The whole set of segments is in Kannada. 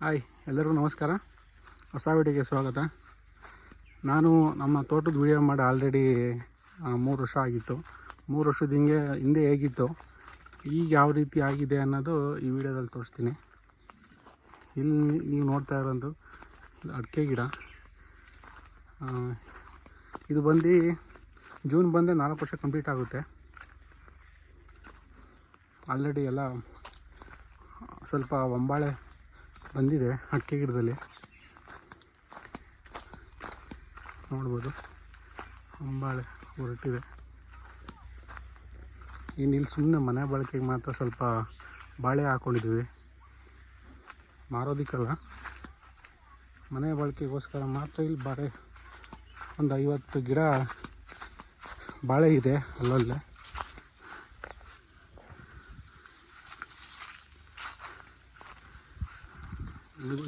ಹಾಯ್, ಎಲ್ಲರಿಗೂ ನಮಸ್ಕಾರ. ಹೊಸ ವಿಡಿಯೋಗೆ ಸ್ವಾಗತ. ನಾನು ನಮ್ಮ ತೋಟದ ವಿಡಿಯೋ ಮಾಡಿ ಆಲ್ರೆಡಿ 3 ವರ್ಷ ಆಗಿತ್ತು. 3 ವರ್ಷದ ಹಿಂದೆ ಹೇಗಿತ್ತು, ಈಗ ಯಾವ ರೀತಿ ಆಗಿದೆ ಅನ್ನೋದು ಈ ವಿಡಿಯೋದಲ್ಲಿ ತೋರಿಸ್ತೀನಿ. ಇಲ್ಲಿ ನೀವು ನೋಡ್ತಾ ಇರೋದು ಅಡಿಕೆ ಗಿಡ. ಇದು ಬಂದು ಜೂನ್ ಬಂದರೆ 4 ವರ್ಷ ಕಂಪ್ಲೀಟ್ ಆಗುತ್ತೆ. ಆಲ್ರೆಡಿ ಎಲ್ಲ ಸ್ವಲ್ಪ ಒಂಬಾಳೆ ಬಂದಿದೆ ಅಡಿಕೆ ಗಿಡದಲ್ಲಿ, ನೋಡ್ಬೋದು. ಒಂಬಾಳೆ ಹೊರಟಿದೆ. ಇಲ್ಲಿ ಸುಮ್ಮನೆ ಮನೆ ಬಳಕೆಗೆ ಮಾತ್ರ ಸ್ವಲ್ಪ ಬಾಳೆ ಹಾಕ್ಕೊಂಡಿದ್ದೀವಿ, ಮಾರೋದಕ್ಕಲ್ಲ, ಮನೆ ಬಳಕೆಗೋಸ್ಕರ ಮಾತ್ರ. ಇಲ್ಲಿ ಬಾಳೆ ಒಂದು 50 ಗಿಡ ಬಾಳೆ ಇದೆ ಅಲ್ಲಲ್ಲೇ.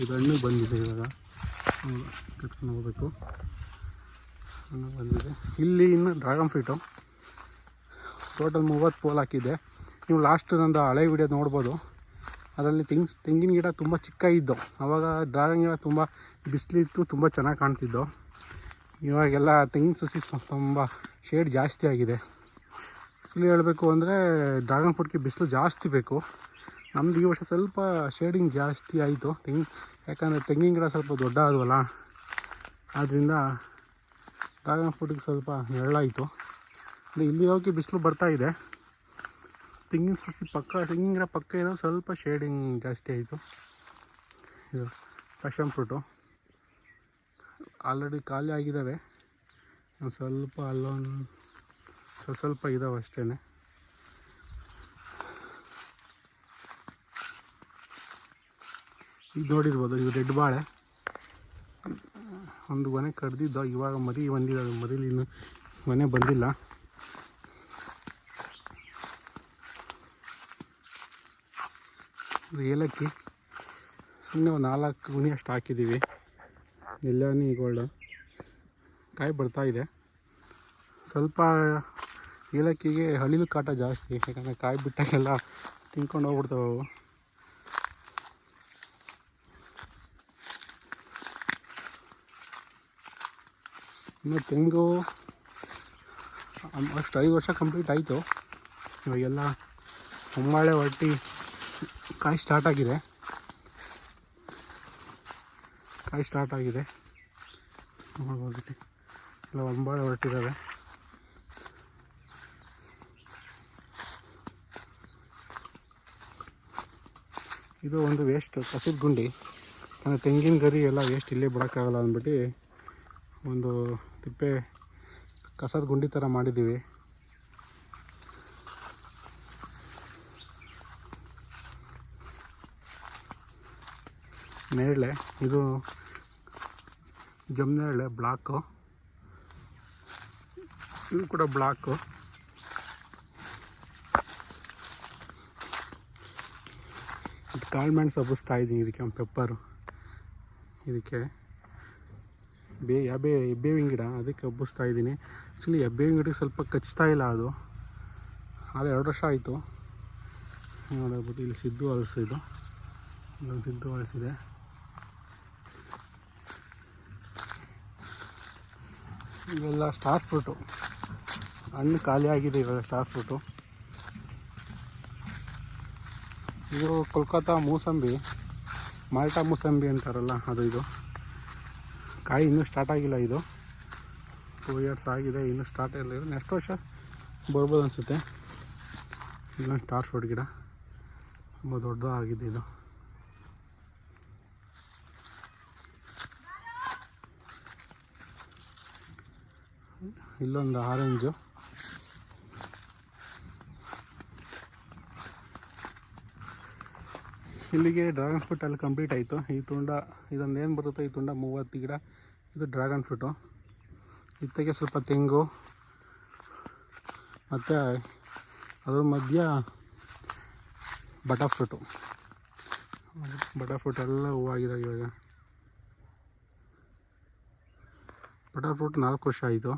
ಇದು ಹಣ್ಣು ಬಂದಿದೆ, ಇವಾಗ ಕಟ್ಕೊಂಡು ಹೋಗ್ಬೇಕು. ಹಣ್ಣು ಬಂದಿದೆ. ಇಲ್ಲಿ ಇನ್ನು ಡ್ರ್ಯಾಗನ್ ಫ್ರೂಟು ಟೋಟಲ್ 30 ಪೋಲ್ ಹಾಕಿದ್ದೆ. ನೀವು ಲಾಸ್ಟ್ ನಂದು ಹಳೆ ವಿಡಿಯೋ ನೋಡ್ಬೋದು. ಅದರಲ್ಲಿ ತೆಂಗಿನ ಗಿಡ ತುಂಬ ಚಿಕ್ಕ ಇದ್ದು, ಆವಾಗ ಡ್ರ್ಯಾಗನ್ ಗಿಡ ತುಂಬ ಬಿಸಿಲಿತ್ತು, ತುಂಬ ಚೆನ್ನಾಗಿ ಕಾಣ್ತಿದ್ದು. ಇವಾಗೆಲ್ಲ ತೆಂಗಿನ ಸಸಿ ತುಂಬ ಶೇಡ್ ಜಾಸ್ತಿ ಆಗಿದೆ. ಇಲ್ಲಿ ಹೇಳಬೇಕು ಅಂದರೆ ಡ್ರ್ಯಾಗನ್ ಫ್ರೂಟ್ಗೆ ಬಿಸಿಲು ಜಾಸ್ತಿ ಬೇಕು. ನಮ್ದು ಈ ವರ್ಷ ಸ್ವಲ್ಪ ಶೇಡಿಂಗ್ ಜಾಸ್ತಿ ಆಯಿತು ಯಾಕಂದರೆ ತೆಂಗಿನ ಗಿಡ ಸ್ವಲ್ಪ ದೊಡ್ಡ ಆದವಲ್ಲ, ಆದ್ದರಿಂದ ಡ್ರ್ಯಾಗನ್ ಫ್ರೂಟಿಗೆ ಸ್ವಲ್ಪ ನೆರಳಾಯಿತು. ಇಲ್ಲಿ ಹೋಗಿ ಬಿಸಿಲು ಬರ್ತಾಯಿದೆ. ತೆಂಗಿನ ಸಸಿ ತೆಂಗಿನ ಗಿಡ ಪಕ್ಕ ಇರೋ ಸ್ವಲ್ಪ ಶೇಡಿಂಗ್ ಜಾಸ್ತಿ ಆಯಿತು. ಇದು ಪ್ಯಾಷನ್ ಫ್ರೂಟು ಆಲ್ರೆಡಿ ಖಾಲಿ ಆಗಿದ್ದಾವೆ. ಸ್ವಲ್ಪ ಅಲ್ಲೊಂದು ಸ್ವಲ್ಪ ಇದ್ದಾವೆ ಅಷ್ಟೇ. ಇದು ನೋಡಿರ್ಬೋದು, ಇದು ರೆಡ್ ಬಾಳೆ. ಒಂದು ಗೊನೆ ಕಡ್ದಿದ್ದು, ಇವಾಗ ಮರಿ ಬಂದಿದ್ದಾವೆ. ಮರಿಲಿ ಇನ್ನು ಗೊನೆ ಬಂದಿಲ್ಲ. ಇದು ಏಲಕ್ಕಿ ಸುಮ್ಮನೆ ಒಂದು 4 ಗುಣಿ ಅಷ್ಟು ಹಾಕಿದ್ದೀವಿ. ಎಲ್ಲಾನಿ ಗೋಲ್ಡ್ ಕಾಯಿ ಬರ್ತಾಯಿದೆ. ಸ್ವಲ್ಪ ಏಲಕ್ಕಿಗೆ ಹಳಿಲು ಕಾಟ ಜಾಸ್ತಿ, ಯಾಕಂದರೆ ಕಾಯಿ ಬಿಟ್ಟಾಗೆಲ್ಲ ತಿನ್ಕೊಂಡು ಹೋಗ್ಬಿಡ್ತಾವೆ ಅವು. ಇನ್ನು ತೆಂಗು ಅಷ್ಟು 5 ವರ್ಷ ಕಂಪ್ಲೀಟ್ ಆಯಿತು. ಇವಾಗೆಲ್ಲ ಒಂಬಾಳೆ ಹೊರಟಿ ಕಾಯಿ ಸ್ಟಾರ್ಟ್ ಆಗಿದೆ. ನೋಡ್ಬೋದು, ಎಲ್ಲ ಒಂಬಾಳೆ ಹೊರಟಿದ್ದಾವೆ. ಇದು ಒಂದು ವೇಸ್ಟ್ ಕಸದ ಗುಂಡಿ. ಯಾಕಂದರೆ ತೆಂಗಿನ ಗರಿ ಎಲ್ಲ ವೇಸ್ಟ್ ಇಲ್ಲೇ ಬಿಡೋಕ್ಕಾಗಲ್ಲ ಅಂದ್ಬಿಟ್ಟು ಒಂದು ತಿಪ್ಪೆ ಕಸದ ಗುಂಡಿ ಥರ ಮಾಡಿದ್ದೀವಿ. ನೇರಳೆ, ಇದು ಜಮ್ನೇರಳೆ ಬ್ಲಾಕು, ಇದು ಕೂಡ ಬ್ಲಾಕು. ಇದು ಕಾಳುಮೆಣಸು ಹಬ್ಬಿಸ್ತಾ ಇದ್ದೀನಿ ಇದಕ್ಕೆ, ಪೆಪ್ಪರು. ಇದಕ್ಕೆ ಎಬ್ಬೇವಿನ ಗಿಡ, ಅದಕ್ಕೆ ಹಬ್ಬಿಸ್ತಾ ಇದ್ದೀನಿ. ಆ್ಯಕ್ಚುಲಿ ಎಬ್ಬೇವಿನ ಗಿಡಕ್ಕೆ ಸ್ವಲ್ಪ ಕಚ್ತಾ ಇಲ್ಲ. ಅದು ಆದರೆ 2 ವರ್ಷ ಆಯಿತು. ನೋಡಬಹುದು, ಇಲ್ಲಿ ಸಿದ್ದು ಹಲಸಿದು, ಇಲ್ಲೊಂದು ಸಿದ್ದು ಹಲಸಿದೆ. ಇವೆಲ್ಲ ಸ್ಟಾರ್ ಫ್ರೂಟು, ಹಣ್ಣು ಖಾಲಿ ಆಗಿದೆ ಇವಾಗ ಸ್ಟಾರ್ ಫ್ರೂಟು. ಇದು ಕೋಲ್ಕತ್ತಾ ಮೂಸಂಬಿ, ಮಾಲ್ಟಾ ಮೂಸಂಬಿ ಅಂತಾರಲ್ಲ ಅದು. ಇದು ಕಾಯಿ ಇನ್ನೂ ಸ್ಟಾರ್ಟ್ ಆಗಿಲ್ಲ. ಇದು 2 ಇಯರ್ಸ್ ಆಗಿದೆ, ಇನ್ನೂ ಸ್ಟಾರ್ಟ್ ಇಲ್ಲ. ಇದು ನೆಕ್ಸ್ಟ್ ವರ್ಷ ಬರ್ಬೋದು ಅನಿಸುತ್ತೆ. ಇನ್ನೊಂದು ಸ್ಟಾರ್ ಫ್ರೂಟ್ ಗಿಡ ತುಂಬ ದೊಡ್ಡದಾಗಿದೆ. ಇದು ಇಲ್ಲೊಂದು ಆರೆಂಜು. ಇಲ್ಲಿಗೆ ಡ್ರ್ಯಾಗನ್ ಫ್ರೂಟ್ ಅಲ್ಲಿ ಕಂಪ್ಲೀಟ್ ಆಯಿತು. ಈ ತುಂಡ ಇದೊಂದು ಏನು ಬರುತ್ತೆ, ಈ ತುಂಡ 30 ಗಿಡ. ಇದು ಡ್ರ್ಯಾಗನ್ ಫ್ರೂಟು. ಇತ್ತಗೆ ಸ್ವಲ್ಪ ತೆಂಗು, ಮತ್ತು ಅದ್ರ ಮಧ್ಯ ಬಟರ್ ಫ್ರೂಟು ಎಲ್ಲ ಹೂವಾಗಿದೆ. ಇವಾಗ ಬಟರ್ ಫ್ರೂಟ್ 4 ವರ್ಷ ಆಯಿತು.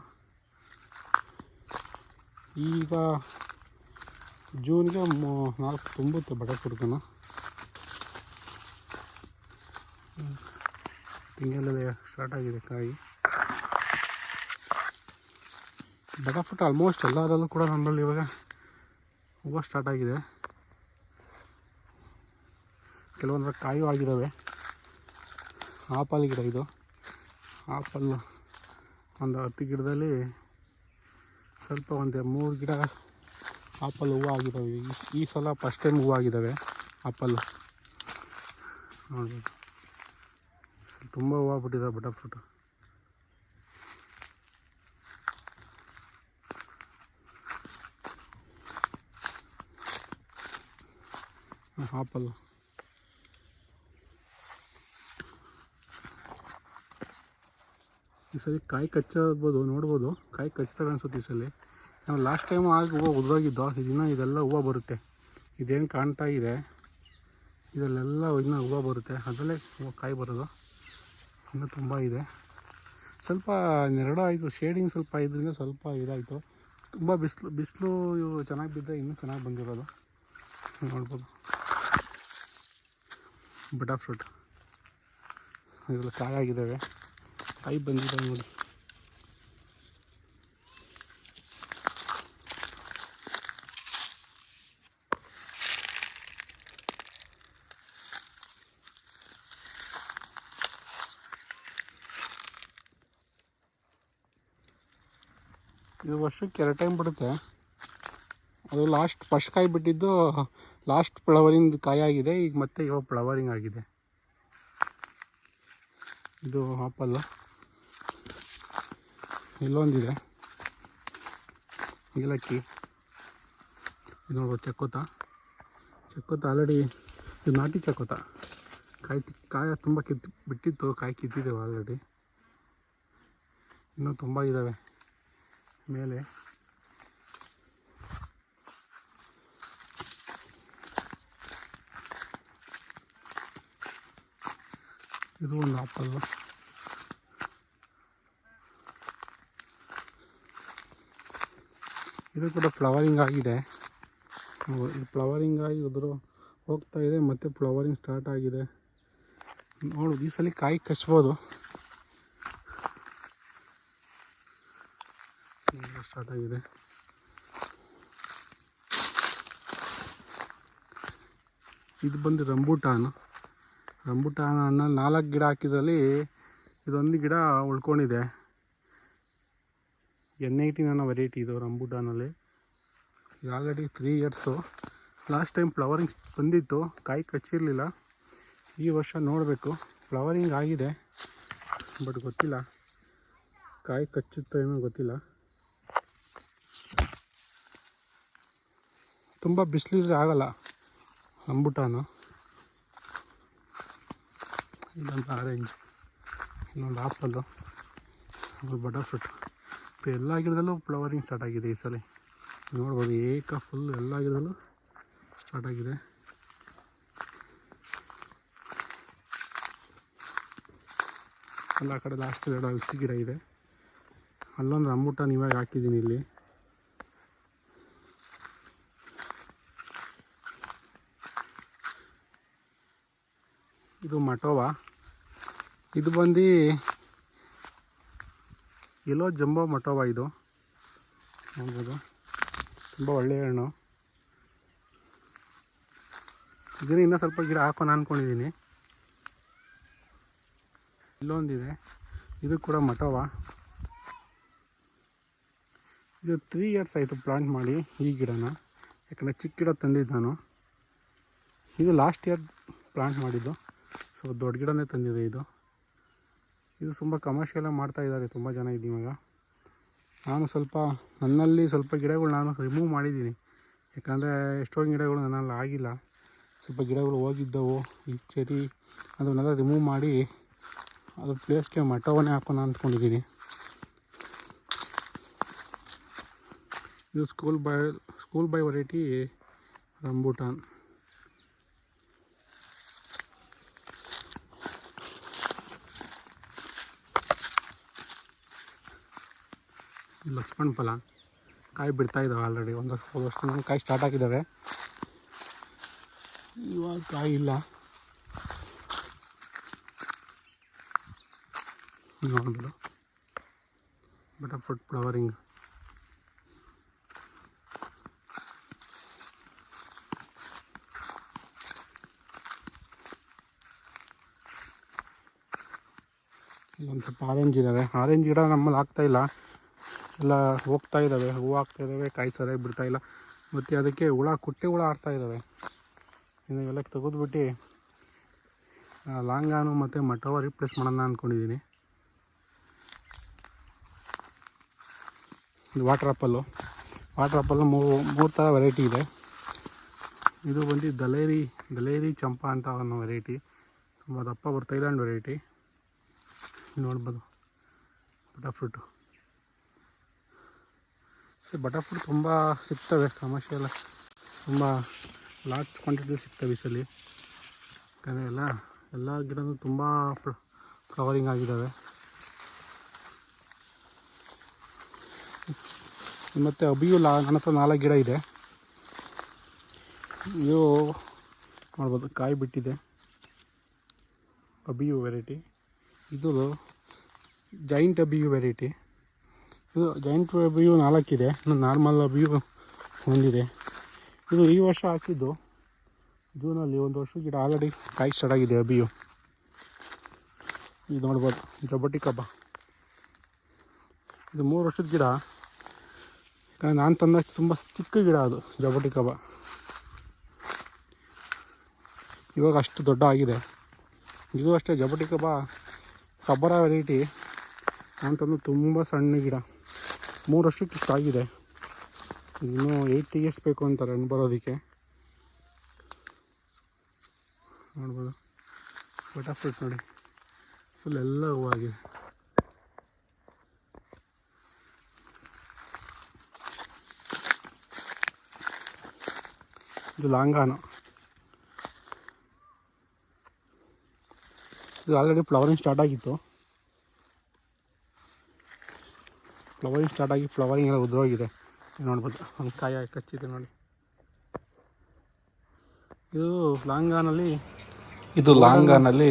ಈಗ ಜೂನ್ಗೆ 4 ತುಂಬುತ್ತೆ ಬಟರ್ ಫ್ರೂಟ್ಗೂ. ತೆಂಗಲ್ಲೇ ಸ್ಟಾರ್ಟ್ ಆಗಿದೆ ಕಾಯಿ. ಬಟಾಫಟ್ ಆಲ್ಮೋಸ್ಟ್ ಎಲ್ಲದರಲ್ಲೂ ಕೂಡ ನಮ್ಮಲ್ಲಿ ಇವಾಗ ಹೂವು ಸ್ಟಾರ್ಟ್ ಆಗಿದೆ. ಕೆಲವೊಂದರ ಕಾಯು ಆಗಿದ್ದಾವೆ. ಆಪಲ್ ಗಿಡ ಇದು. ಆಪಲ್ ಒಂದು 10 ಗಿಡದಲ್ಲಿ ಸ್ವಲ್ಪ ಒಂದು 3 ಗಿಡ ಆಪಲ್ ಹೂವು ಆಗಿದ್ದಾವೆ. ಈ ಸಲ ಫಸ್ಟ್ ಟೈಮ್ ಹೂವು ಆಗಿದ್ದಾವೆ ಆಪಲ್. ನೋಡ್ಬೋದು, ತುಂಬ ಹೂವು ಬಿಟ್ಟಿದ್ದಾವೆ ಬಟರ್ಫ್ರೂಟ್. ಆಪಲ್ ಈ ಸಲ ಕಾಯಿ ಕಚ್ಚಬೋದು, ನೋಡ್ಬೋದು. ಕಾಯಿ ಕಚ್ತವೆ ಅನ್ಸುತ್ತೆ ಈ ಸಲ. ನಾವು ಲಾಸ್ಟ್ ಟೈಮ್ ಆಗಿ ಹೂವು ಉದ್ರೋಗಿದ್ದೋ. ಇದೆಲ್ಲ ಹೂವು ಬರುತ್ತೆ. ಇದೇನು ಕಾಣ್ತಾ ಇದೆ ಇದರಲ್ಲೆಲ್ಲ ಇನ್ನೂ ಹೂವು ಬರುತ್ತೆ. ಅದರಲ್ಲೇ ಹೂವು ಕಾಯಿ ಬರೋದು ಇನ್ನೂ ತುಂಬ ಇದೆ. ಸ್ವಲ್ಪ ನೆರಳು ಆಯಿತು, ಶೇಡಿಂಗ್ ಸ್ವಲ್ಪ ಇದರಿಂದ ಸ್ವಲ್ಪ ಇದಾಯಿತು. ತುಂಬ ಬಿಸಿಲು ಇವು ಚೆನ್ನಾಗಿ ಬಿದ್ದರೆ ಇನ್ನೂ ಚೆನ್ನಾಗಿ ಬಂದಿರೋದು ನೋಡ್ಬೋದು. ಬಟರ್ಫ್ರೂಟ್ ಇದೆಲ್ಲ ಕಾಯಿ ಆಗಿದ್ದಾವೆ, ಕಾಯಿ ಬಂದಿದ್ದಾವೆ ನೋಡಿ. ಇದು ವರ್ಷಕ್ಕೆ 2 ಟೈಮ್ ಬಿಡುತ್ತೆ. ಅದು ಫಸ್ಟ್ ಕಾಯಿ ಬಿಟ್ಟಿದ್ದು ಲಾಸ್ಟ್ ಫ್ಲವರಿಂಗ್ ಕಾಯಿ ಆಗಿದೆ. ಈಗ ಮತ್ತೆ ಇವಾಗ ಫ್ಲವರಿಂಗ್ ಆಗಿದೆ. ಇದು ಆಪಲ್. ಇಲ್ಲೊಂದಿದೆ ಏಲಕ್ಕಿ. ಇದು ನೋಡ್ಬೋದು ಚಕ್ಕೋತ ಆಲ್ರೆಡಿ. ಇದು ನಾಟಿ ಚಕ್ಕೋತ. ಕಾಯಿ ತುಂಬ ಬಿಟ್ಟಿತ್ತು. ಕಾಯಿ ಕಿತ್ತಿದ್ದೇವೆ ಆಲ್ರೆಡಿ. ಇನ್ನೂ ತುಂಬ ಇದ್ದಾವೆ ಮೇಲೆ. ಇದು ಒಂದು ಆಪಲ್. ಇದು ಕೂಡ ಫ್ಲವರಿಂಗ್ ಆಗಿದೆ. ಇದು ಫ್ಲವರಿಂಗ್ ಆಗಿ ಹೋಗ್ತಾ ಇದೆ. ಮತ್ತು ಫ್ಲವರಿಂಗ್ ಸ್ಟಾರ್ಟ್ ಆಗಿದೆ. ನೋಡು, ಈ ಸಲ ಕಾಯಿ ಕಚ್ಬೋದು. ಸ್ಟಾರ್ಟ್ ಆಗಿದೆ. ಇದು ಬಂದು ರಂಬೂಟಾನ್ ಹಣ್ಣಲ್ಲಿ 4 ಗಿಡ ಹಾಕಿದ್ರಲ್ಲಿ ಇದೊಂದು ಗಿಡ ಉಳ್ಕೊಂಡಿದೆ. N18 ಅನ್ನೋ ವೆರೈಟಿ ಇದು ರಂಬೂಟಾನಲ್ಲಿ. ಇದು already 3 years. Last time flowering ಬಂದಿತ್ತು, ಕಾಯಿ ಕಚ್ಚಿರಲಿಲ್ಲ. ಈ ವರ್ಷ ನೋಡಬೇಕು. ಫ್ಲವರಿಂಗ್ ಆಗಿದೆ, ಬಟ್ ಗೊತ್ತಿಲ್ಲ ಕಾಯಿ ಕಚ್ಚುತ್ತೋ ಏನೋ ಗೊತ್ತಿಲ್ಲ. ತುಂಬ ಬಿಸಿಲಿದ್ರೆ ಆಗಲ್ಲ ರಂಬೂಟಾನು. ಇಲ್ಲೊಂದು ಆರೆಂಜ್, ಇನ್ನೊಂದು ಆಪಲ್ಲು, ಒಂದು ಬಟರ್ಫ್ರೂಟ್. ಎಲ್ಲ ಗಿಡದಲ್ಲೂ ಫ್ಲವರಿಂಗ್ ಸ್ಟಾರ್ಟ್ ಆಗಿದೆ ಈ ಸಲ. ನೋಡ್ಬೋದು, ಫುಲ್ ಎಲ್ಲ ಗಿಡದಲ್ಲೂ ಸ್ಟಾರ್ಟ್ ಆಗಿದೆ. ಎಲ್ಲ ಕಡೆ ಲಾಸ್ಟ್ 2 ಹಲಸಿ ಗಿಡ ಇದೆ. ಅಲ್ಲೊಂದು ರಂಬೂಟಾನ್ ಇವಾಗ ಹಾಕಿದ್ದೀನಿ ಇಲ್ಲಿ. ಇದು ಮಟೋವಾ. ಇದು ಬಂದು ಎಲ್ಲೋ ಜಂಬೋ ಮಟೋವಾ. ಇದು ನೋಡ್ಬೋದು, ತುಂಬ ಒಳ್ಳೆಯ ಹಣ್ಣು. ಇದನ್ನು ಇನ್ನೂ ಸ್ವಲ್ಪ ಗಿಡ ಹಾಕೋಣ ಅಂದ್ಕೊಂಡಿದ್ದೀನಿ. ಇಲ್ಲೊಂದಿದೆ, ಇದು ಕೂಡ ಮಟೋವಾ. ಇದು 3 ಇಯರ್ಸ್ ಆಯಿತು ಪ್ಲಾಂಟ್ ಮಾಡಿ ಈ ಗಿಡನ. ಯಾಕಂದರೆ ಚಿಕ್ಕ ಗಿಡ ತಂದಿದ್ದು ನಾನು. ಇದು ಲಾಸ್ಟ್ ಇಯರ್ ಪ್ಲಾಂಟ್ ಮಾಡಿದ್ದು. ಸ್ವಲ್ಪ ದೊಡ್ಡ ಗಿಡನೇ ತಂದಿದೆ ಇದು ತುಂಬ ಕಮರ್ಷಿಯಲಾಗಿ ಮಾಡ್ತಾಯಿದ್ದಾರೆ ತುಂಬ ಜನ ಇವಾಗ. ನಾನು ನನ್ನಲ್ಲಿ ಸ್ವಲ್ಪ ಗಿಡಗಳು ನಾನು ರಿಮೂವ್ ಮಾಡಿದ್ದೀನಿ. ಯಾಕಂದರೆ ಎಷ್ಟೊಂದು ಗಿಡಗಳು ನನ್ನಲ್ಲಿ ಆಗಿಲ್ಲ. ಸ್ವಲ್ಪ ಗಿಡಗಳು ಹೋಗಿದ್ದವು. ಈ ಚೆರಿ ಅದನ್ನೆಲ್ಲ ರಿಮೂವ್ ಮಾಡಿ ಅದು ಪ್ಲೇಸ್ಗೆ ಮಟೋವನ್ನೇ ಹಾಕೋಣ ಅಂದ್ಕೊಂಡಿದ್ದೀನಿ. ಇದು school by variety rambutan. Lakshmana ಫಲ ಕಾಯಿ ಬಿಡ್ತಾ ಇದ್ದಾವೆ ಆಲ್ರೆಡಿ. ಒಂದು ವರ್ಷದಿಂದ ಕಾಯಿ ಸ್ಟಾರ್ಟ್ ಆಗಿದ್ದಾವೆ. ಇವಾಗ ಕಾಯಿ ಇಲ್ಲ. ನೋಡ್ಬೋದು ಬಟರ್ಫ್ರೂಟ್ ಫ್ಲವರಿಂಗ್. ಇಲ್ಲೊಂದು ಸ್ವಲ್ಪ ಆರೆಂಜ್ ಇದ್ದಾವೆ. ಆರೆಂಜ್ ಗಿಡ ನಮ್ಮಲ್ಲಿ ಆಗ್ತಾಯಿಲ್ಲ, ಎಲ್ಲ ಹೋಗ್ತಾ ಇದ್ದಾವೆ, ಹೂವು ಆಗ್ತಾಯಿದ್ದಾವೆ, ಕಾಯಿ ಸರಿಯಾಗಿ ಬಿಡ್ತಾಯಿಲ್ಲ. ಮತ್ತು ಅದಕ್ಕೆ ಹುಳ ಕುಟ್ಟೆ ಹುಳ ಆಡ್ತಾಯಿದ್ದಾವೆ. ಇನ್ನು ಇವೆಲ್ಲ ತೆಗೆದುಬಿಟ್ಟು ಲಾಂಗಾನು ಮತ್ತು ಮಟವ ರಿಪ್ಲೇಸ್ ಮಾಡೋಣ ಅಂದ್ಕೊಂಡಿದ್ದೀನಿ. ಇದು ವಾಟರ್ ಆ್ಯಪಲ್ಲು ಮೂರು ಥರ ವೆರೈಟಿ ಇದೆ. ಇದು ಬಂದು ದಲೇರಿ ಚಂಪಾ ಅಂತ ಅನ್ನೋ ವೆರೈಟಿ, ತುಂಬ ದಪ್ಪ ಬರುತ್ತೆ, ಥೈಲ್ಯಾಂಡ್ ವೆರೈಟಿ. ನೋಡ್ಬೋದು ಬಟರ್ಫ್ರೂಟು. ಬಟರ್ಫ್ರೂಟ್ ತುಂಬ ಸಿಗ್ತವೆ ಕಮರ್ಷಿಯಲ್, ತುಂಬ ಲಾರ್ಜ್ ಕ್ವಾಂಟಿಟಿ ಸಿಗ್ತವೆ ಈ ಸಲ. ಯಾಕಂದರೆ ಎಲ್ಲ ಗಿಡನೂ ತುಂಬ ಫ್ಲವರಿಂಗ್ ಆಗಿದ್ದಾವೆ. ಮತ್ತು ಅಬಿಯು ನನ್ನ ಹತ್ರ 4 ಗಿಡ ಇದೆ. ಇದು ಮಾಡ್ಬೋದು, ಕಾಯಿ ಬಿಟ್ಟಿದೆ. ಅಬಿಯು ವೆರೈಟಿ. ಇದು ಜೈಂಟ್ ಅಬಿಯು ವೆರೈಟಿ. ಇದು ಜೈಂಟ್ ಅಬಿಯು 4 ಇದೆ, ಇನ್ನು ನಾರ್ಮಲ್ ಅಬಿಯು ಒಂದಿದೆ. ಇದು ಈ ವರ್ಷ ಹಾಕಿದ್ದು ಜೂನಲ್ಲಿ. 1 ವರ್ಷದ ಗಿಡ ಆಲ್ರೆಡಿ ಕಾಯಿ ಸ್ಟಾರ್ಟ್ ಆಗಿದೆ ಅಬಿಯು. ಇದು ನೋಡ್ಬೋದು ಜಬಟಿ ಕಬ್ಬ. ಇದು 3 ವರ್ಷದ ಗಿಡ. ಯಾಕಂದರೆ ನಾನು ತಂದ ತುಂಬ ಚಿಕ್ಕ ಗಿಡ ಅದು ಜಬಟಿ ಕಬ್ಬ. ಇವಾಗ ಅಷ್ಟು ದೊಡ್ಡ ಆಗಿದೆ. ಇದು ಅಷ್ಟೇ ಜಬಟಿ ಕಬ್ಬ ಸಬ್ಬರ ವೆರೈಟಿ. ನಾನು ತಂದು ತುಂಬ ಸಣ್ಣ ಗಿಡ, 3 ವರ್ಷಕ್ಕೆ ಇಷ್ಟು ಆಗಿದೆ. ಇನ್ನೂ 8 ಇಯರ್ಸ್ ಬೇಕು ಅಂತಾರೆ ಹಣ್ಣು ಬರೋದಕ್ಕೆ. ನೋಡ್ಬೋದು ಬಟರ್ಫ್ರೂಟ್ ನೋಡಿ, ಫುಲ್ ಎಲ್ಲ ಹೂವಾಗಿದೆ. ಇದು ಲಾಂಗಾನು. ಇದು ಆಲ್ರೆಡಿ ಫ್ಲವರಿಂಗ್ ಸ್ಟಾರ್ಟ್ ಆಗಿತ್ತು. ಫ್ಲವರಿಂಗ್ ಎಲ್ಲ ಉದುರೋಗಿದೆ. ನೋಡ್ಬೋದು ಒಂದು ಕಾಯಿ ಕಚ್ಚಿದೆ ನೋಡಿ. ಇದು ಲಾಂಗಾನಲ್ಲಿ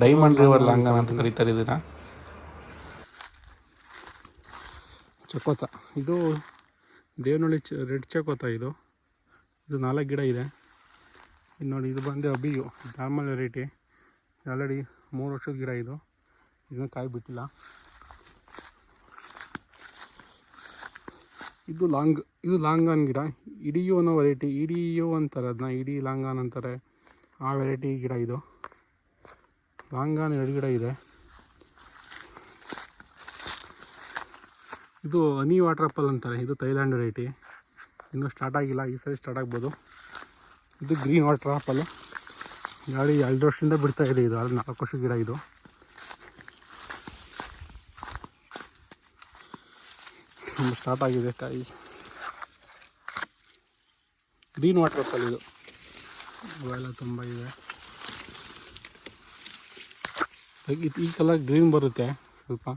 ಡೈಮಂಡ್ ರಿವರ್ ಲಾಂಗಾನ್ ಅಂತ ಕರೀತಾರೆ ಇದನ್ನ. ಚಕೋತ, ಇದು ದೇವನಹಳ್ಳಿ ರೆಡ್ ಚಕೋತ. ಇದು 4 ಗಿಡ ಇದೆ. ಇದು ನೋಡಿ, ಇದು ಬಂದು ಅಬಿಯು ನಾರ್ಮಲ್ ವೆರೈಟಿ. ಆಲ್ರೆಡಿ 3 ವರ್ಷದ ಗಿಡ. ಇದನ್ನು ಕಾಯಿ ಬಿಟ್ಟಿಲ್ಲ. ಇದು ಲಾಂಗಾನ್ ಗಿಡ. ಇಡಿಯು ಅನ್ನೋ ವೆರೈಟಿ. ಇಡಿಯು ಅಂತಾರೆ ಅದನ್ನ, ಇಡೀ ಲಾಂಗಾನ್ ಅಂತಾರೆ, ಆ ವೆರೈಟಿ ಗಿಡ. ಇದು ಲಾಂಗಾನ್ 2 ಗಿಡ ಇದೆ. ಇದು ಹನಿ ವಾಟರ್ ಆ್ಯಪಲ್ ಅಂತಾರೆ. ಇದು ಥೈಲ್ಯಾಂಡ್ ವೆರೈಟಿ, ಇನ್ನೂ ಸ್ಟಾರ್ಟ್ ಆಗಿಲ್ಲ, ಈ ಸರಿ ಸ್ಟಾರ್ಟ್ ಆಗ್ಬೋದು. ಇದು ಗ್ರೀನ್ ವಾಟರ್ ಆ್ಯಪಲ್. ಗಾಡಿ 2 ವರ್ಷದಿಂದ ಬಿಡ್ತಾ ಇದೆ. ಇದು 4 ವರ್ಷದ ಗಿಡ. ಇದು ಸ್ಟಾರ್ಟ್ ಆಗಿದೆ ಕಾಯಿ. ಗ್ರೀನ್ ವಾಟರ್ ಆ್ಯಪಲ್ ಇದು. ಇವೆಲ್ಲ ತುಂಬ ಇದೆ. ಈ ಕಲರ್ ಗ್ರೀನ್ ಬರುತ್ತೆ ಸ್ವಲ್ಪ.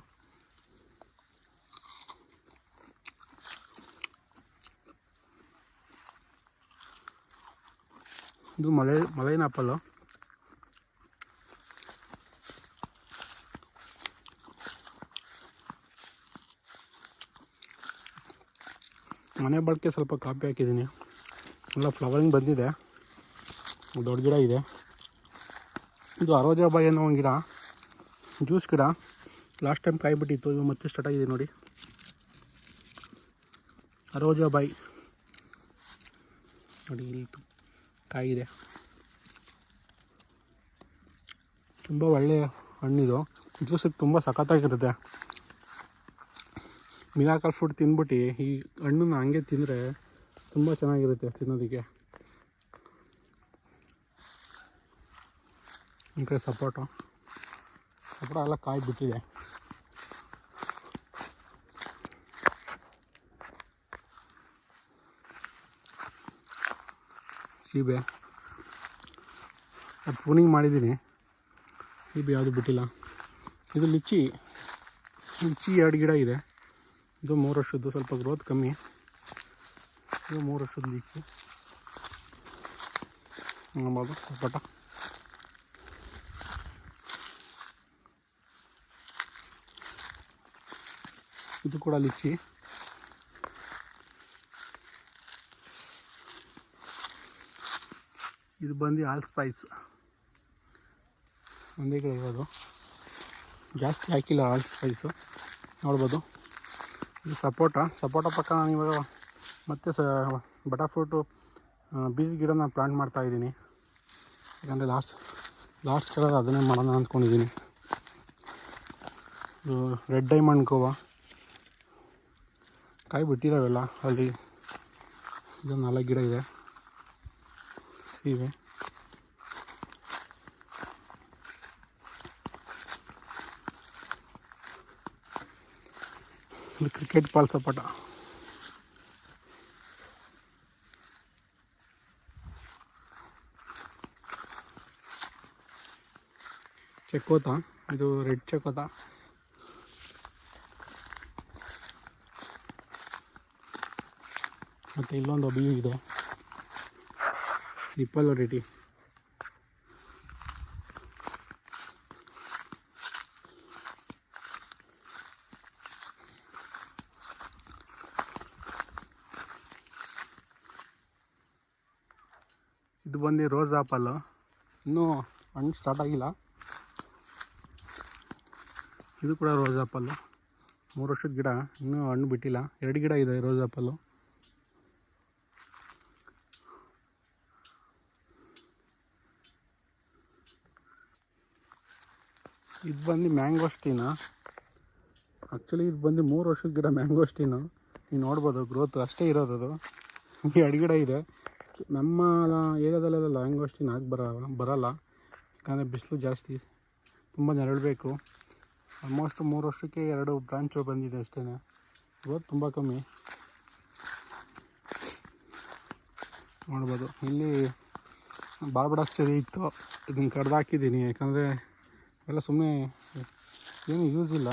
ಇದು ಮಲೈನ್ ಆ್ಯಪಲ್ಲು. ಮನೆ ಬಳಕೆ ಸ್ವಲ್ಪ ಕಾಪಿ ಹಾಕಿದ್ದೀನಿ. ಎಲ್ಲ ಫ್ಲವರಿಂಗ್ ಬಂದಿದೆ, ದೊಡ್ಡ ಗಿಡ ಇದೆ. ಇದು ಅರೋಜಾಬಾಯಿ ಅನ್ನೋ ಒಂದು ಗಿಡ, ಜ್ಯೂಸ್ ಗಿಡ. ಲಾಸ್ಟ್ ಟೈಮ್ ಕಾಯಿ ಬಿಟ್ಟಿತ್ತು, ಇದು ಮತ್ತೆ ಸ್ಟಾರ್ಟ್ ಆಗಿದೆ ನೋಡಿ. ಅರೋಜಾಬಾಯಿ ನೋಡಿ, ಇಲ್ಲಿ ಕಾಯಿ ಇದೆ. ತುಂಬ ಒಳ್ಳೆಯ ಹಣ್ಣಿದು, ಜ್ಯೂಸಿಗೆ ತುಂಬ ಸಖತ್ತಾಗಿರುತ್ತೆ. ಮಿರಾಕಲ್ ಫ್ರೂಟ್ ತಿಂದ್ಬಿಟ್ಟು ಈ ಹಣ್ಣನ್ನು ಹಂಗೆ ತಿಂದರೆ ತುಂಬ ಚೆನ್ನಾಗಿರುತ್ತೆ ತಿನ್ನೋದಕ್ಕೆ. ಈ ಕಡೆ ಸಪೋಟ ಎಲ್ಲ ಕಾಯಿ ಬಿಟ್ಟಿದೆ. ಸೀಬೆ ಅದು ಪ್ರೂನಿಂಗ್ ಮಾಡಿದ್ದೀನಿ, ಸೀಬೆ ಯಾವುದು ಬಿಟ್ಟಿಲ್ಲ. ಇದು ಲಿಚ್ಚಿ 2 ಗಿಡ ಇದೆ. ಇದು 3 ವರ್ಷದ್ದು, ಸ್ವಲ್ಪ ಗ್ರೋತ್ ಕಮ್ಮಿ. ಇದು 3 ವರ್ಷದ ಲಿಚ್ಚಿ. ನೋಡ್ಬೋದು ಸಪೋಟ. ಇದು ಕೂಡ ಲಿಚ್ಚಿ. ಇದು ಬಂದು ಆಲ್ ಸ್ಪೈಸ್ ಒಂದೇ ಕಡೆ ಇರೋದು, ಜಾಸ್ತಿ ಹಾಕಿಲ್ಲ ಆಲ್ ಸ್ಪೈಸು ನೋಡ್ಬೋದು. ಇದು ಸಪೋಟ ಪಕ್ಕ ನಾನು ಇವಾಗ ಮತ್ತೆ ಬಟರ್ಫ್ರೂಟು ಬೀಜ ಗಿಡನ ಪ್ಲಾಂಟ್ ಮಾಡ್ತಾಯಿದ್ದೀನಿ. ಯಾಕಂದರೆ ಲಾಸ್ಟ್ ಕಲರ್ ಅದನ್ನೇ ಮಾಡೋಣ ಅಂದ್ಕೊಂಡಿದ್ದೀನಿ. ಇದು ರೆಡ್ ಡೈಮಂಡ್ ಗೋವಾ ಕಾಯಿ ಬಿಟ್ಟಿದ್ದಾವೆಲ್ಲ ಅಲ್ಲಿ. ಇದು 4 ಗಿಡ ಇದೆ. ಇವೆ ಇದು ಕ್ರಿಕೆಟ್ ಬಾಲ್ ಸಪೋಟ. ಚಕ್ಕೋತ, ಇದು ರೆಡ್ ಚಕ್ಕೋತ. ಮತ್ತು ಇಲ್ಲೊಂದು ಅಬಿಯು ಇದೆ, ನಿಪ್ಪಲ್ ವೆರೈಟಿ. ಇದು ಬಂದು ರೋಸ್ ಆಪಲ್ಲು, ಇನ್ನೂ ಹಣ್ಣು ಸ್ಟಾರ್ಟ್ ಆಗಿಲ್ಲ. ಇದು ಕೂಡ ರೋಸ್ ಆಪಲ್ಲು, 3 ವರ್ಷದ ಗಿಡ, ಇನ್ನೂ ಹಣ್ಣು ಬಿಟ್ಟಿಲ್ಲ. 2 ಗಿಡ ಇದೆ ರೋಸ್ ಆಪಲ್ಲು. ಇದು ಬಂದು ಮ್ಯಾಂಗೋಸ್ಟೀನ. ಆ್ಯಕ್ಚುಲಿ ಇದು ಬಂದು 3 ವರ್ಷದ ಗಿಡ ಮ್ಯಾಂಗೋಸ್ಟೀನು. ನೀವು ನೋಡ್ಬೋದು ಗ್ರೋತ್ ಅಷ್ಟೇ ಇರೋದು. 2 ಗಿಡ ಇದೆ. ನಮ್ಮ ಏರಿಯಾದಲ್ಲೆಲ್ಲ ಮ್ಯಾಂಗೋಸ್ಟೀನ್ ಬರಲ್ಲ, ಯಾಕಂದರೆ ಬಿಸಿಲು ಜಾಸ್ತಿ, ತುಂಬ ನೆರಳಬೇಕು. ಆಲ್ಮೋಸ್ಟ್ 3 ವರ್ಷಕ್ಕೆ 2 ಬ್ರಾಂಚು ಬಂದಿದೆ ಅಷ್ಟೇ. ಗ್ರೋತ್ ತುಂಬ ಕಮ್ಮಿ ನೋಡ್ಬೋದು. ಇಲ್ಲಿ ಬಾರ್ಬಡಾಸ್ ಚೆರಿ ಇತ್ತು, ಇದನ್ನು ಕಡ್ದು ಹಾಕಿದ್ದೀನಿ. ಯಾಕಂದರೆ ಎಲ್ಲ ಸುಮ್ಮನೆ ಏನು ಯೂಸ್ ಇಲ್ಲ.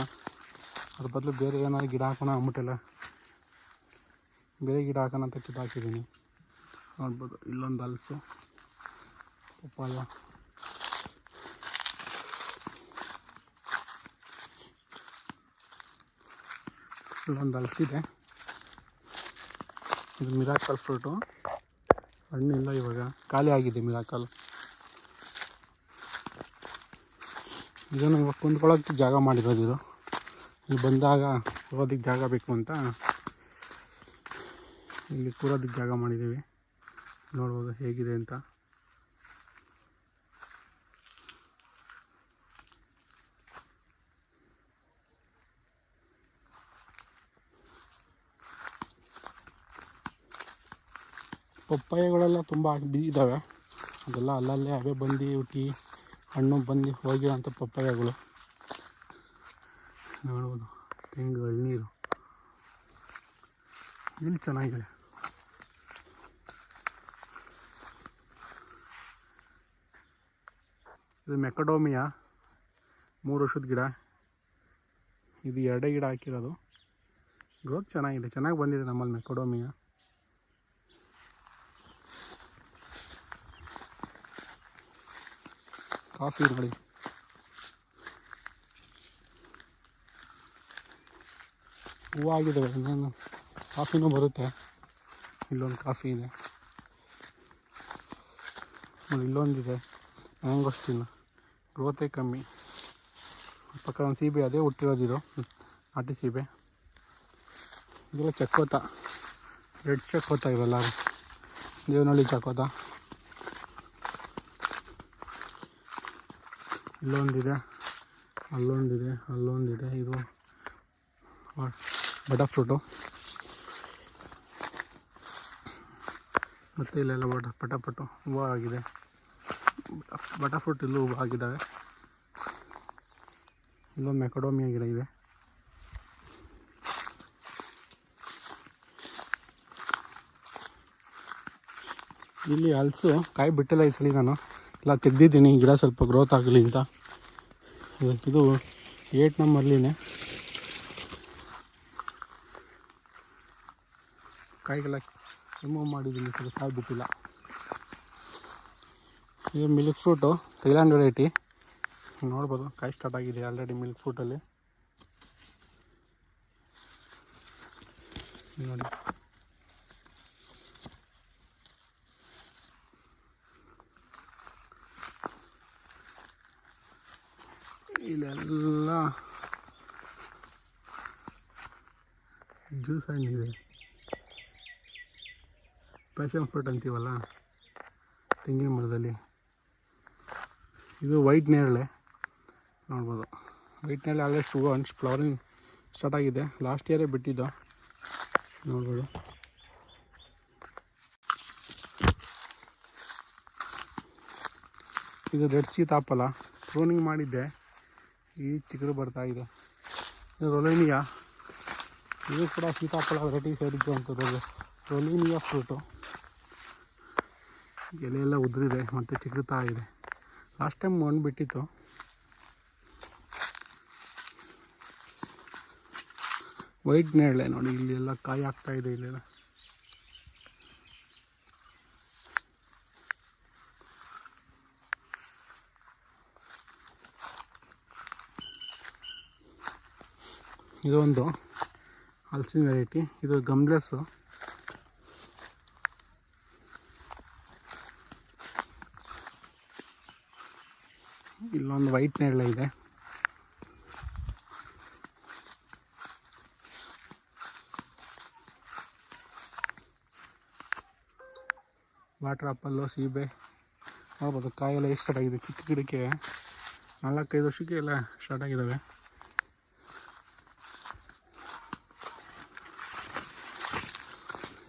ಅದ್ರ ಬದಲು ಬೇರೆ ಏನಾದ್ರು ಗಿಡ ಹಾಕೋಣ ಅಂದ್ಬಿಟ್ಟೆಲ್ಲ ಬೇರೆ ಗಿಡ ಹಾಕೋಣ ಅಂತ ಕಿತ್ತು ಹಾಕಿದ್ದೀನಿ. ನೋಡ್ಬೋದು ಇಲ್ಲೊಂದು ಹಲಸು, ಪಪ್ಪಾಯ, ಇಲ್ಲೊಂದು ಹಲಸಿದೆ. ಇದು ಮಿರಾಕಲ್ ಫ್ರೂಟು, ಹಣ್ಣಿಲ್ಲ ಇವಾಗ, ಖಾಲಿ ಆಗಿದೆ ಮಿರಾಕಲ್. ಇದನ್ನು ಇವಾಗ ಕುಂತ್ಕೊಳ್ಳೋಕ್ಕೆ ಜಾಗ ಮಾಡಿರೋದು. ಇದು ಇಲ್ಲಿ ಬಂದಾಗ ಕೂರೋದಕ್ಕೆ ಜಾಗ ಬೇಕು ಅಂತ ಇಲ್ಲಿ ಕೂರೋದಕ್ಕೆ ಜಾಗ ಮಾಡಿದ್ದೀವಿ. ನೋಡ್ಬೋದು ಹೇಗಿದೆ ಅಂತ. ಪಪ್ಪಾಯಗಳೆಲ್ಲ ತುಂಬ ಇದ್ದಾವೆ, ಅದೆಲ್ಲ ಅಲ್ಲಲ್ಲೇ ಅವೇ ಬಂದು ಹುಟ್ಟಿ ಹಣ್ಣು ಬಂದು ಹೋಗಿರೋಂಥ ಪಪ್ಪಾಯಗಳು ನೋಡ್ಬೋದು. ತೆಂಗು ಎಳ್ನೀರು ಇಲ್ಲಿ ಚೆನ್ನಾಗಿದೆ. ಇದು ಮೆಕಡೋಮಿಯಾ, 3 ವರ್ಷದ ಗಿಡ. ಇದು 2 ಗಿಡ ಹಾಕಿರೋದು. ಗ್ರೋತ್ ಚೆನ್ನಾಗಿದೆ, ಚೆನ್ನಾಗಿ ಬಂದಿದೆ ನಮ್ಮಲ್ಲಿ ಮೆಕಡೋಮಿಯಾ. ಕಾಫಿ ನೋಡಿ, ಹೂವು ಆಗಿದ್ದಾವೆ, ಇನ್ನೇನು ಕಾಫಿನೂ ಬರುತ್ತೆ. ಇಲ್ಲೊಂದು ಕಾಫಿ ಇದೆ, ಇಲ್ಲೊಂದಿದೆ ಮ್ಯಾಂಗೋಸ್ಟೀನ್, ಗ್ರೋತೇ ಕಮ್ಮಿ. ಪಕ್ಕ ಒಂದು ಸೀಬೆ, ಅದೇ ಹುಟ್ಟಿರೋದಿದು ನಾಟಿ ಸೀಬೆ. ಇದೆಲ್ಲ ಚಕ್ಕೋತ, ರೆಡ್ ಚಕ್ಕೋತ ಇವೆಲ್ಲ, ದೇವನಹಳ್ಳಿ ಚಕ್ಕೋತ. ಇಲ್ಲೊಂದಿದೆ, ಅಲ್ಲೊಂದಿದೆ. ಇದು ಬಟರ್ಫ್ರೂಟು. ಮತ್ತು ಇಲ್ಲೆಲ್ಲ ಪಟಪಟು ಹೂವು ಆಗಿದೆ. ಬಟರ್ಫ್ರೂಟ್ ಇಲ್ಲೂ ಹೂವು ಆಗಿದ್ದಾವೆ. ಇಲ್ಲೊಂದು ಮೆಕಡೋಮಿಯಾ ಗಿಡ ಇದೆ. ಇಲ್ಲಿ ಹಲಸು ಕಾಯಿ ಬಿಟ್ಟಿಲ್ಲ ಈ ಸಲ, ನಾನು ಎಲ್ಲ ತೆಗ್ದಿದ್ದೀನಿ ಗಿಡ ಸ್ವಲ್ಪ ಗ್ರೋತ್ ಆಗಲಿ ಅಂತ. ಇದು 8 ನಂಬರ್ಲಿನೇ ಕಾಯಿಗೆಲ್ಲ ರಿಮೂವ್ ಮಾಡಿದ್ದೀನಿ, ಸ್ವಲ್ಪ ಕಾಯಿ ಬಿಟ್ಟಿಲ್ಲ. ಇದು ಮಿಲ್ಕ್ ಫ್ರೂಟು, ಥೈಲ್ಯಾಂಡ್ ವೆರೈಟಿ. ನೋಡ್ಬೋದು ಕಾಯಿ ಸ್ಟಾರ್ಟ್ ಆಗಿದೆ ಆಲ್ರೆಡಿ ಮಿಲ್ಕ್ ಫ್ರೂಟಲ್ಲಿ. ನೋಡಿ ಇಲ್ಲೆಲ್ಲ ಜ್ಯೂಸ್ ಹಣ್ಣಿದೆ. ಪ್ಯಾಷನ್ ಫ್ರೂಟ್ ಅಂತೀವಲ್ಲ ತೆಂಗಿನ ಮರದಲ್ಲಿ. ಇದು ವೈಟ್ ನೇರಳೆ ನೋಡ್ಬೋದು. ವೈಟ್ ನೇರಳೆ ಆಲ್ರೆಡಿ ಹಣ್ಣು ಫ್ಲವರಿಂಗ್ ಸ್ಟಾರ್ಟ್ ಆಗಿದೆ. ಲಾಸ್ಟ್ ಇಯರೇ ಬಿಟ್ಟಿದ್ದು ನೋಡ್ಬೋದು. ಇದು ರೆಡ್ ಸೀತಾಫಲ ಪ್ರೂನಿಂಗ್ ಮಾಡಿದ್ದೆ, ಈ ಚಿಗುರು ಬರ್ತಾಯಿದೆ. ಇದು ರೊಲೇನಿಯಾ, ಇದು ಕೂಡ ಸೀತಾಫಲ ವೆರೈಟಿ ಸೇರಿದ್ದು ಅಂಥದ್ದು. ರೊಲೇನಿಯಾ ಫ್ರೂಟು ಎಲೆಯೆಲ್ಲ ಉದುರಿದೆ ಮತ್ತು ಚಿಗುರುತ್ತಾ ಇದೆ. ಲಾಸ್ಟ್ ಟೈಮ್ ಹಣ್ಣು ಬಿಟ್ಟಿತ್ತು. ವೈಟ್ ನೇರಳೆ ನೋಡಿ, ಇಲ್ಲಿ ಎಲ್ಲ ಕಾಯಿ ಆಗ್ತಾಯಿದೆ. ಇಲ್ಲೆಲ್ಲ ಇದು ಒಂದು ಹಲಸಿನ ವೆರೈಟಿ. ಇದು ಗಮ್ಲೆಸ್ಸು. ಇಲ್ಲೊಂದು ವೈಟ್ ನೇರಳೆ ಇದೆ. ವಾಟರ್ ಆಪಲ್ಲು, ಸೀಬೆ ನೋಡ್ಬೋದು. ಕಾಯೆಲ್ಲ ಎಷ್ಟು ಸ್ಟಾರ್ಟ್ ಆಗಿದೆ. ಚಿಕ್ಕ ಗಿಡಕ್ಕೆ 4-5 ವರ್ಷಕ್ಕೆ ಎಲ್ಲ ಸ್ಟಾರ್ಟ್ ಆಗಿದ್ದಾವೆ.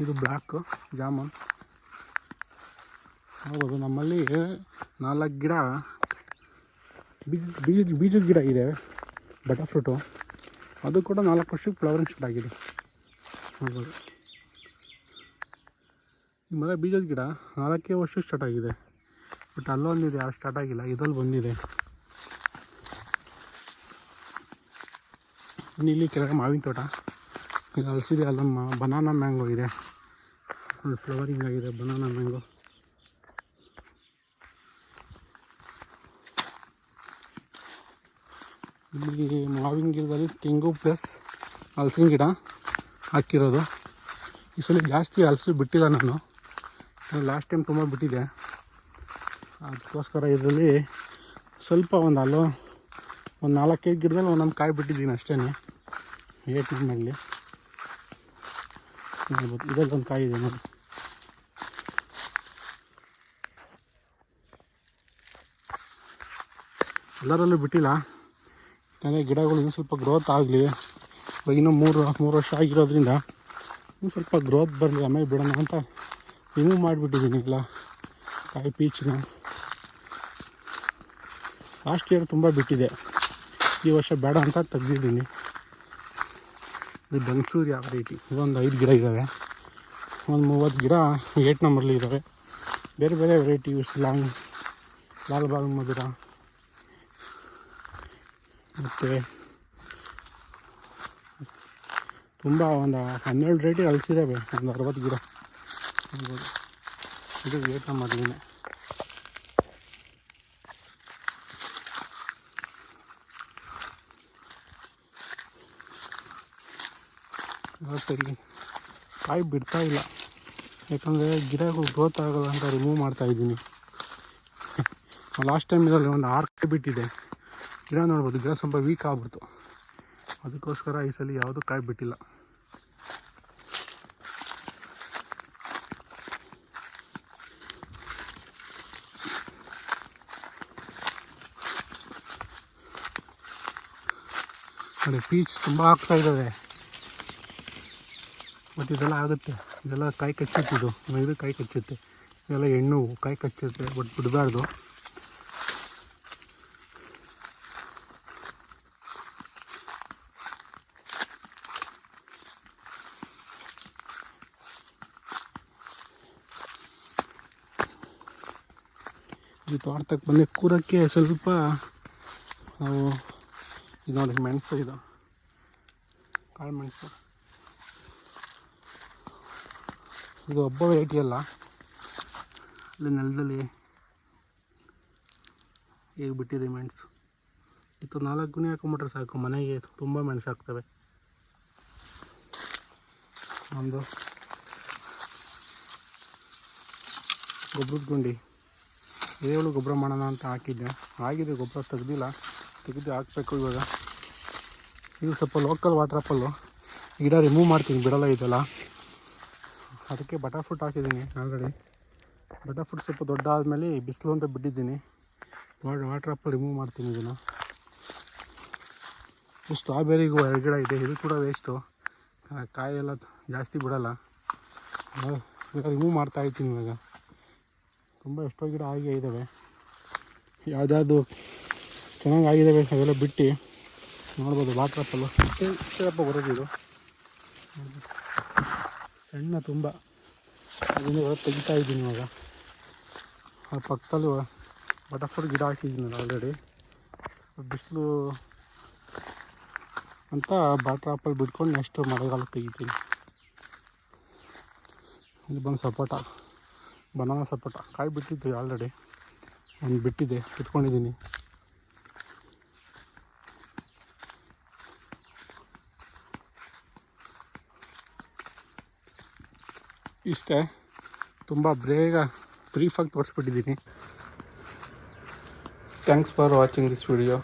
ಇದು ಬ್ಲ್ಯಾಕು ಜಾಮೂನ್ ನೋಡ್ಬೋದು. ನಮ್ಮಲ್ಲಿ 4 ಗಿಡ ಬೀಜದ ಗಿಡ ಇದೆ, ಬಟರ್ ಫ್ರೂಟು. ಅದು ಕೂಡ 4 ವರ್ಷಕ್ಕೆ ಫ್ಲವರಿಂಗ್ ಸ್ಟಾರ್ಟ್ ಆಗಿದೆ ನೋಡ್ಬೋದು. ಈ ಮರ ಬೀಜದ ಗಿಡ 4 ವರ್ಷಕ್ಕೆ ಸ್ಟಾರ್ಟ್ ಆಗಿದೆ. ಬಟ್ ಅಲ್ಲೊಂದಿದೆ, ಅದು ಸ್ಟಾರ್ಟ್ ಆಗಿಲ್ಲ. ಇದ್ರಲ್ಲಿ ಬಂದಿದೆ. ಇಲ್ಲಿ ಕೆಳಗೆ ಮಾವಿನ ತೋಟ. ಇಲ್ಲಿ ಹಲಸಿದೆ, ಅಲ್ಲೊಂದು ಬನಾನಾ ಮ್ಯಾಂಗೋ ಇದೆ. ಫ್ಲವರಿಂಗ್ ಆಗಿದೆ ಬನಾನಾ ಮ್ಯಾಂಗೋ. ಇಲ್ಲಿ ಮಾವಿನ ಗಿಡದಲ್ಲಿ ತೆಂಗು ಪ್ಲಸ್ ಹಲಸಿನ ಗಿಡ ಹಾಕಿರೋದು. ಈ ಸಲ ಜಾಸ್ತಿ ಹಲಸು ಬಿಟ್ಟಿಲ್ಲ ನಾನು. ಲಾಸ್ಟ್ ಟೈಮ್ ತುಂಬ ಬಿಟ್ಟಿದ್ದೆ. ಅದಕ್ಕೋಸ್ಕರ ಇದರಲ್ಲಿ ಸ್ವಲ್ಪ ಒಂದು 4-5 ಗಿಡದಲ್ಲಿ ಒಂದೊಂದು ಕಾಯಿ ಬಿಟ್ಟಿದ್ದೀನಿ ಅಷ್ಟೇ. 8 ನಮ್ಮಲ್ಲಿ ನೋಡ್ಬೋದು. ಇದರಲ್ಲಿ ಒಂದು ಕಾಯಿ ಇದೆ ನೋಡಿ. ಎಲ್ಲರಲ್ಲೂ ಬಿಟ್ಟಿಲ್ಲ, ಯಾಕಂದರೆ ಗಿಡಗಳು ಇನ್ನೂ ಸ್ವಲ್ಪ ಗ್ರೋತ್ ಆಗಲಿ. ಇನ್ನೂ 3 ವರ್ಷ ಆಗಿರೋದ್ರಿಂದ ಇನ್ನೂ ಸ್ವಲ್ಪ ಗ್ರೋತ್ ಬರಲಿ, ಆಮೇಲೆ ಬಿಡೋಣ ಅಂತ ರಿಮೂವ್ ಮಾಡಿಬಿಟ್ಟಿದ್ದೀನಿ ಎಲ್ಲ ಕಾಯಿ ಪೀಚನ್ನ. ಲಾಸ್ಟ್ ಇಯರ್ ತುಂಬ ಬಿಟ್ಟಿದೆ, ಈ ವರ್ಷ ಬೇಡ ಅಂತ ತೆಗ್ದಿದ್ದೀನಿ. ಇದು ಬೆಂಗ್ಸೂರ್ಯ ವೆರೈಟಿ. ಇದೊಂದು 5 ಗಿಡ ಇದ್ದಾವೆ. ಒಂದು 30 ಗಿಡ 8 ನಂಬರ್ಲಿ ಇದ್ದಾವೆ. ಬೇರೆ ಬೇರೆ ವೆರೈಟಿ ಲಾಲ್ಬಾಗ್ ಮಧುರ ಮತ್ತು ತುಂಬ ಒಂದು 12 ವೆರೈಟಿ ಹಲಸಿದ್ದಾವೆ. ಒಂದು 60 ಗಿಡ ನೋಡ್ಬೋದು. ಇದು 8 ನಂಬರ್ಲಿನೇ. ಇವತ್ತಲ್ಲಿ ಕಾಯಿ ಬಿಡ್ತಾ ಇಲ್ಲ, ಯಾಕಂದರೆ ಗಿಡಗಳು ಗ್ರೋತ್ ಆಗೋಲ್ಲ ಅಂತ ರಿಮೂವ್ ಮಾಡ್ತಾಯಿದ್ದೀನಿ. ಲಾಸ್ಟ್ ಟೈಮ್ ಇದರಲ್ಲಿ ಒಂದು 6 ಕಾಯಿ ಬಿಟ್ಟಿದೆ. ಗಿಡ ನೋಡ್ಬೋದು, ಗಿಡ ಸ್ವಲ್ಪ ವೀಕ್ ಆಗ್ಬಿಡ್ತು. ಅದಕ್ಕೋಸ್ಕರ ಈ ಸಲ ಯಾವುದೂ ಕಾಯಿ ಬಿಟ್ಟಿಲ್ಲ. ನೋಡಿ, ಪೀಚ್ ತುಂಬ ಆಗ್ತಾ ಇದ್ದಾವೆ. ಮತ್ತು ಇದೆಲ್ಲ ಆಗುತ್ತೆ, ಇದೆಲ್ಲ ಕಾಯಿ ಕಚ್ಚುತ್ತಿದ್ದು. ಇದು ಕಾಯಿ ಕಚ್ಚುತ್ತೆ, ಇದೆಲ್ಲ ಹೆಣ್ಣು ಕಾಯಿ ಕಚ್ಚುತ್ತೆ. ಬಟ್ ಬಿಡಬಾರ್ದು. ಈ ತೋಟಕ್ಕೆ ಬಂದು ಕೂರಕ್ಕೆ ಸ್ವಲ್ಪ ನಾವು ಇದು ನೋಡಿ ಮೆಣಸು, ಇದು ಕಾಳು ಮೆಣಸು. ಇದು ಒಬ್ಬ ವೆರೈಟಿ ಅಲ್ಲ, ಅಲ್ಲಿ ನೆಲದಲ್ಲಿ ಹೇಗೆ ಬಿಟ್ಟಿದೆ ಮೆಣಸು. ಇದು 4 ಗುಣಿ ಹಾಕೊಂಬಿಟ್ರೆ ಸಾಕು, ಮನೆಗೆ ತುಂಬ ಮೆಣಸು ಹಾಕ್ತವೆ. ಒಂದು ಗೊಬ್ಬರದ ಗುಂಡಿ ಏಳು ಗೊಬ್ಬರ ಮಾಡೋಣ ಅಂತ ಹಾಕಿದ್ದೆ. ಆಗಿದೆ ಗೊಬ್ಬರ, ತೆಗೆದು ಹಾಕಬೇಕು ಇವಾಗ. ಇದು ಸ್ವಲ್ಪ ಲೋಕಲ್ ವಾಟರ್ ಆಪಲ್ಲು, ಗಿಡ ರಿಮೂವ್ ಮಾಡ್ತೀನಿ, ಬಿಡಲ್ಲ ಇದೆಲ್ಲ. ಅದಕ್ಕೆ ಬಟರ್ಫ್ರೂಟ್ ಹಾಕಿದ್ದೀನಿ ಆಲ್ರೆಡಿ. ಬಟರ್ಫ್ರೂಟ್ ಸ್ವಲ್ಪ ದೊಡ್ಡ ಆದಮೇಲೆ ಬಿಸಿಲು ಅಂತ ಬಿಟ್ಟಿದ್ದೀನಿ. ವಾಟರ್ ಆಪಲ್ ರಿಮೂವ್ ಮಾಡ್ತೀನಿ ಇದನ್ನು. ಸ್ಟ್ರಾಬೆರಿಗೂ 2 ಗಿಡ ಇದೆ, ಇದು ಕೂಡ ವೇಸ್ಟು, ಕಾಯೆಲ್ಲ ಜಾಸ್ತಿ ಬಿಡಲ್ಲ. ರಿಮೂವ್ ಮಾಡ್ತಾಯಿದ್ದೀನಿ ಇವಾಗ. ತುಂಬ ಎಷ್ಟೋ ಗಿಡ ಆಗೇ ಇದ್ದಾವೆ. ಯಾವುದಾದ್ರು ಚೆನ್ನಾಗಿ ಆಗಿದ್ದಾವೆ ಅವೆಲ್ಲ ಬಿಟ್ಟು ನೋಡ್ಬೋದು. ವಾಟರ್ ಆಪಲ್ಲು ಇಷ್ಟಪ್ಪ ಬರೋದು, ಇದು ಸಣ್ಣ ತುಂಬ. ಅದರಿಂದ ತೆಗಿತಾ ಇದ್ದೀನಿ ಇವಾಗ. ಆ ಪಕ್ಕದಲ್ಲಿ ಬಟರ್ಫ್ರೂಟ್ ಗಿಡ ಹಾಕಿದ್ದೀನಿ ಆಲ್ರೆಡಿ. ಬಿಸಿಲು ಅಂತ ವಾಟರ್ ಆಪಲ್ ಬಿಟ್ಕೊಂಡು ನೆಕ್ಸ್ಟ್ ಮಳೆಗಾಲಕ್ಕೆ ತೆಗಿತೀನಿ. ಇದು ಬಂದು ಸಪೋಟ, ಬನಾನಾ ಸಪೋಟ ಕಾಯಿ ಬಿಟ್ಟಿತ್ತು ಆಲ್ರೆಡಿ, ಒಂದು ಬಿಟ್ಟಿದೆ, ಕಿತ್ಕೊಂಡಿದ್ದೀನಿ. ಇಷ್ಟೇ, ತುಂಬ ಬ್ರೀಫಾಗಿ ತೋರಿಸ್ಬಿಟ್ಟಿದ್ದೀನಿ. Thanks for watching this video.